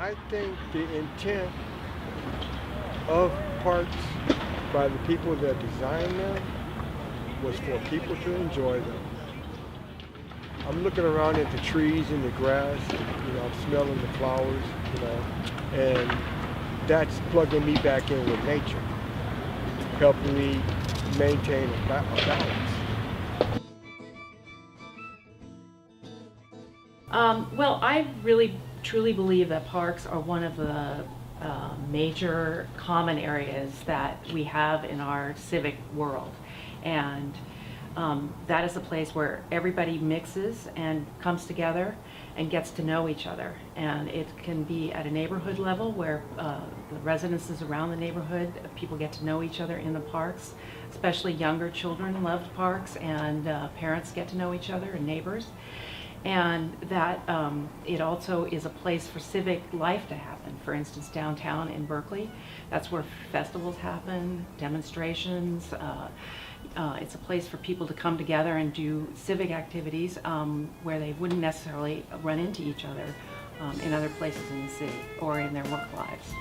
I think the intent of parks by the people that designed them was for people to enjoy them. I'm looking around at the trees and the grass, I'm smelling the flowers, and that's plugging me back in with nature, helping me maintain a balance. Well, I really truly believe that parks are one of the major common areas that we have in our civic world. And that is a place where everybody mixes and comes together and gets to know each other. And it can be at a neighborhood level where the residences around the neighborhood, people get to know each other in the parks. Especially younger children love parks, and parents get to know each other, and neighbors. And that it also is a place for civic life to happen. For instance, downtown in Berkeley, that's where festivals happen, demonstrations. It's a place for people to come together and do civic activities where they wouldn't necessarily run into each other in other places in the city or in their work lives.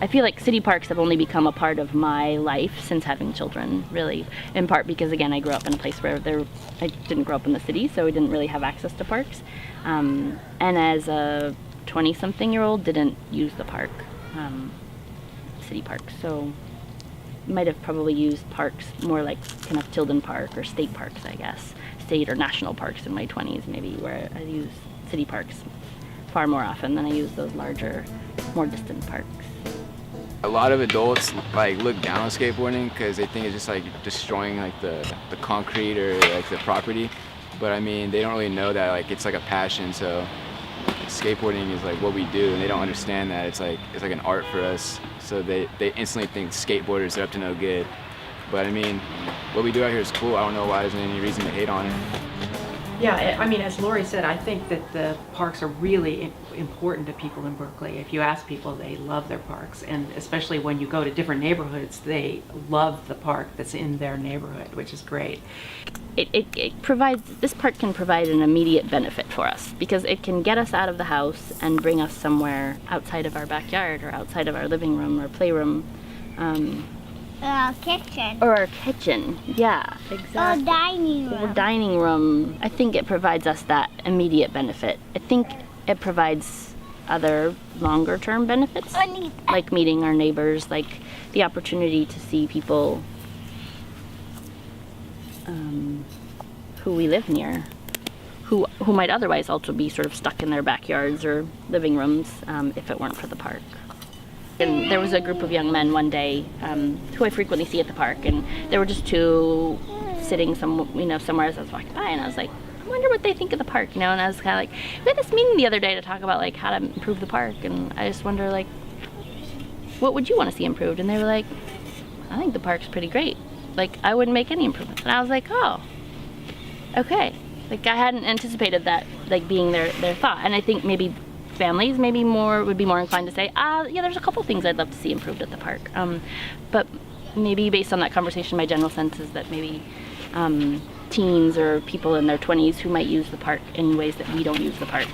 I feel like city parks have only become a part of my life since having children, really, in part because, again, I grew up in a place where I didn't grow up in the city, so we didn't really have access to parks. And as a 20-something-year-old, didn't use the park, city parks, so might have probably used parks more like kind of Tilden Park or state parks, I guess, state or national parks in my 20s, maybe, where I use city parks far more often than I use those larger, more distant parks. A lot of adults look down on skateboarding because they think it's just destroying the concrete or the property, but I mean they don't really know that it's a passion. So skateboarding is what we do, and they don't understand that it's an art for us. So they instantly think skateboarders are up to no good. But I mean, what we do out here is cool. I don't know why there's any reason to hate on it. Yeah, I mean, as Lori said, I think that the parks are really important to people in Berkeley. If you ask people, they love their parks, and especially when you go to different neighborhoods, they love the park that's in their neighborhood, which is great. This park can provide an immediate benefit for us because it can get us out of the house and bring us somewhere outside of our backyard or outside of our living room or playroom. Kitchen. Or our kitchen, yeah, exactly. Or dining room. Or dining room. I think it provides us that immediate benefit. I think it provides other longer term benefits, like meeting our neighbors, like the opportunity to see people who we live near, who might otherwise also be sort of stuck in their backyards or living rooms if it weren't for the park. And there was a group of young men one day who I frequently see at the park, and there were just two sitting somewhere as I was walking by, and I was like, I wonder what they think of the park, and I was kind of like, we had this meeting the other day to talk about how to improve the park, and I just wonder what would you want to see improved? And they were like, I think the park's pretty great. I wouldn't make any improvements. And I was like, oh, okay. I hadn't anticipated that being their thought, and I think maybe families would be more inclined to say, yeah, there's a couple things I'd love to see improved at the park. But maybe based on that conversation, my general sense is that maybe teens or people in their 20s who might use the park in ways that we don't use the park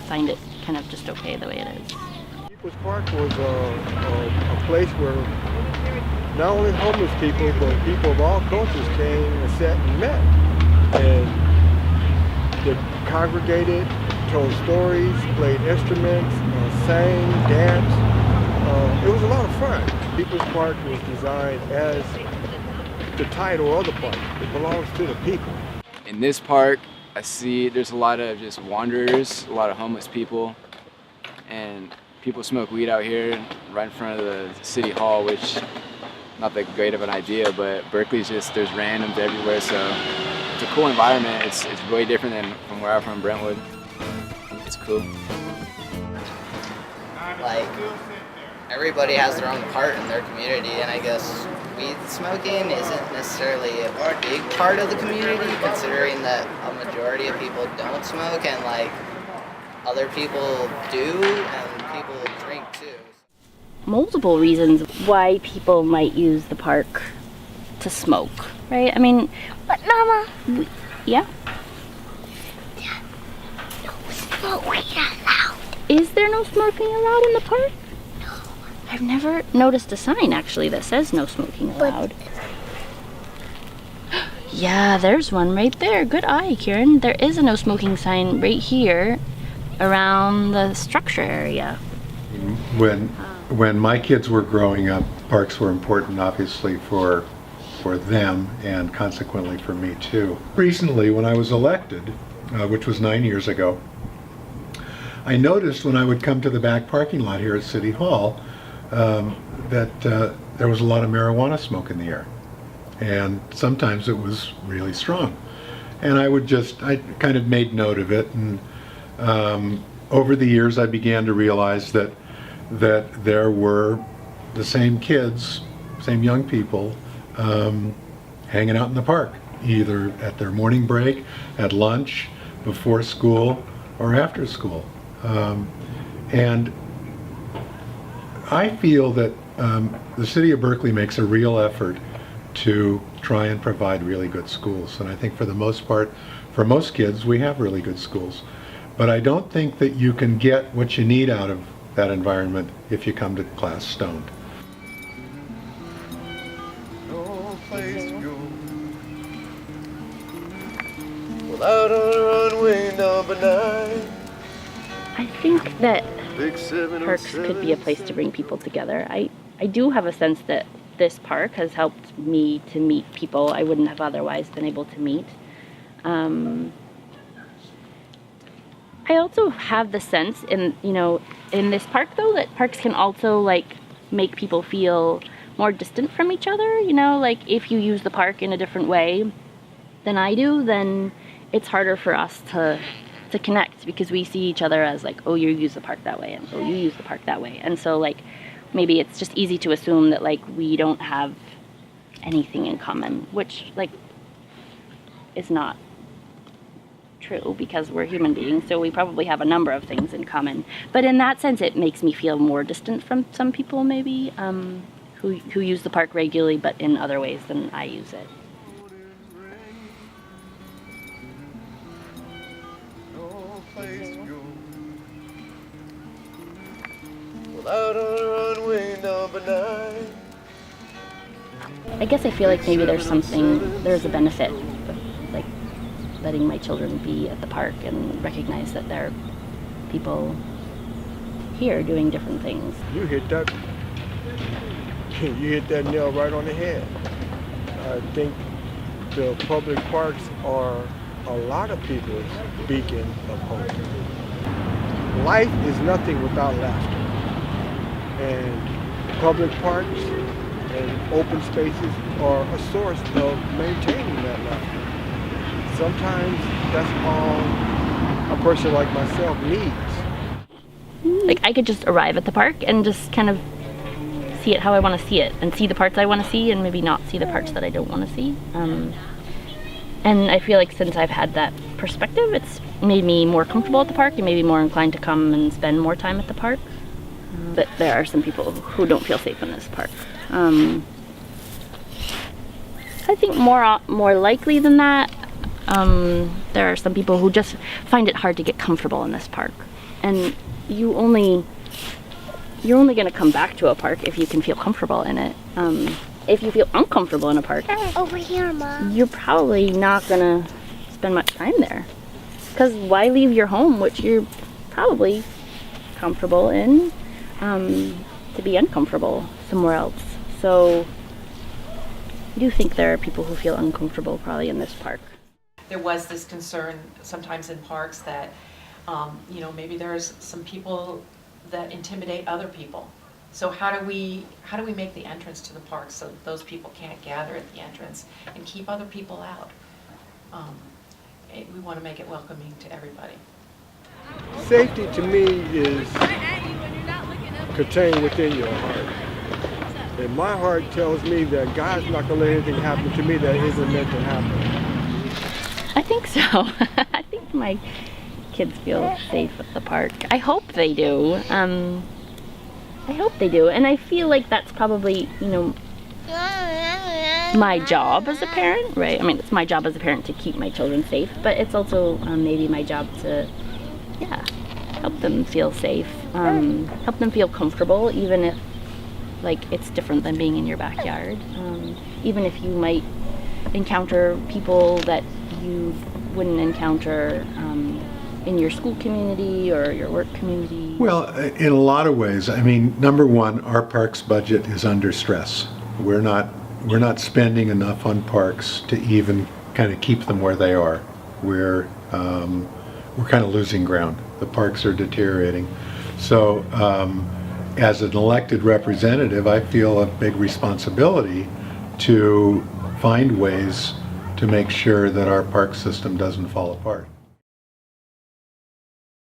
find it kind of just okay the way it is. People's Park was a place where not only homeless people, but people of all cultures came and sat and met. And they congregated, told stories, played instruments, sang, danced. It was a lot of fun. People's Park was designed as the title of the park. It belongs to the people. In this park, I see there's a lot of just wanderers, a lot of homeless people, and people smoke weed out here right in front of the city hall, which not that great of an idea, but Berkeley's just, there's randoms everywhere, so it's a cool environment. It's way different than from where I'm from, Brentwood. It's cool. Everybody has their own part in their community, and I guess weed smoking isn't necessarily a big part of the community, considering that a majority of people don't smoke, and other people do, and people drink too. Multiple reasons why people might use the park to smoke, right? I mean, But Mama, yeah? no smoke weed allowed. Is there no smoking allowed in the park? No. I've never noticed a sign actually that says no smoking allowed. Yeah, there's one right there. Good eye, Kieran. There is a no smoking sign right here around the structure area. When my kids were growing up, parks were important, obviously, for them and consequently for me too. Recently, when I was elected, which was 9 years ago, I noticed when I would come to the back parking lot here at City Hall that there was a lot of marijuana smoke in the air. And sometimes it was really strong. And I kind of made note of it. And over the years, I began to realize that there were the same kids, same young people, hanging out in the park, either at their morning break, at lunch, before school, or after school. And I feel that the city of Berkeley makes a real effort to try and provide really good schools. And I think for the most part, for most kids, we have really good schools. But I don't think that you can get what you need out of that environment if you come to class stoned. No place to go without on runway number 9. I think that Big 707. parks could be a place to bring people together. I do have a sense that this park has helped me to meet people I wouldn't have otherwise been able to meet. I also have the sense in this park though that parks can also like make people feel more distant from each other. Like if you use the park in a different way than I do, then it's harder for us to connect because we see each other as like, oh, you use the park that way and oh, you use the park that way. And so like maybe it's just easy to assume that like we don't have anything in common, which like is not true because we're human beings, so we probably have a number of things in common. But in that sense, it makes me feel more distant from some people maybe who use the park regularly, but in other ways than I use it. No place to go without on runway number 9. I guess I feel like maybe there's a benefit of like letting my children be at the park and recognize that there are people here doing different things. You hit that nail right on the head. I think the public parks are a lot of people's beacon of hope. Life is nothing without laughter. And public parks and open spaces are a source of maintaining that laughter. Sometimes that's all a person like myself needs. Like I could just arrive at the park and just kind of see it how I want to see it and see the parts I want to see and maybe not see the parts that I don't want to see. And I feel like since I've had that perspective, it's made me more comfortable at the park and maybe more inclined to come and spend more time at the park. But there are some people who don't feel safe in this park. I think more likely than that, there are some people who just find it hard to get comfortable in this park. And you're only going to come back to a park if you can feel comfortable in it. If you feel uncomfortable in a park, Over here, Mom. you're probably not going to spend much time there. Because why leave your home, which you're probably comfortable in, to be uncomfortable somewhere else? So I do think there are people who feel uncomfortable probably in this park. There was this concern sometimes in parks that, maybe there's some people that intimidate other people. So how do we make the entrance to the park so that those people can't gather at the entrance and keep other people out? We want to make it welcoming to everybody. Safety to me is contained within your heart. And my heart tells me that God's not going to let anything happen to me that isn't meant to happen. I think so. I think my kids feel safe at the park. I hope they do. I hope they do. And I feel like that's probably, my job as a parent, right? I mean, it's my job as a parent to keep my children safe, but it's also maybe my job to, help them feel safe, help them feel comfortable, even if like it's different than being in your backyard. Even if you might encounter people that you wouldn't encounter in your school community or your work community. Well, in a lot of ways, I mean, number one, our parks budget is under stress. We're not spending enough on parks to even kind of keep them where they are. We're kind of losing ground. The parks are deteriorating. So as an elected representative, I feel a big responsibility to find ways to make sure that our park system doesn't fall apart.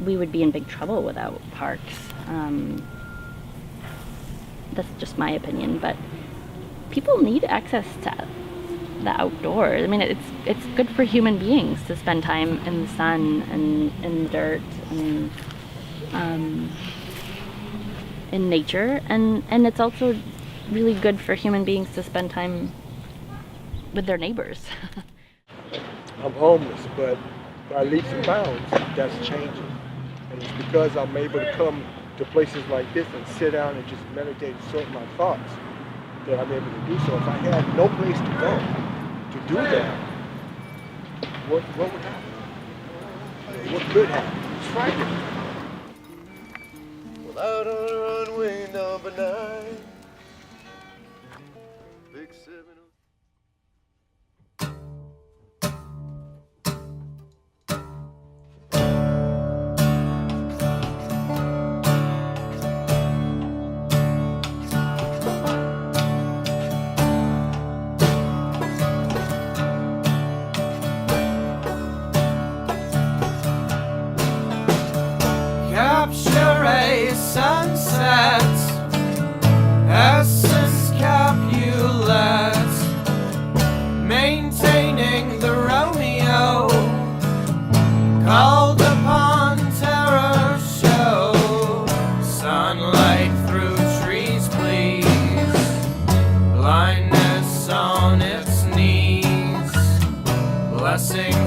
We would be in big trouble without parks. That's just my opinion, but people need access to the outdoors. I mean, it's good for human beings to spend time in the sun and in the dirt and in nature, and it's also really good for human beings to spend time with their neighbors. I'm homeless, but by leaps and bounds, that's changing. And it's because I'm able to come to places like this and sit down and just meditate and sort my thoughts that I'm able to do so. If I had no place to go to do that, what would happen? What could happen? It's frightening. Well, out on runway number 9, big 7. Capture a sunset, essence Capulet, maintaining the Romeo, called upon terror show, sunlight through trees please, blindness on its knees, blessing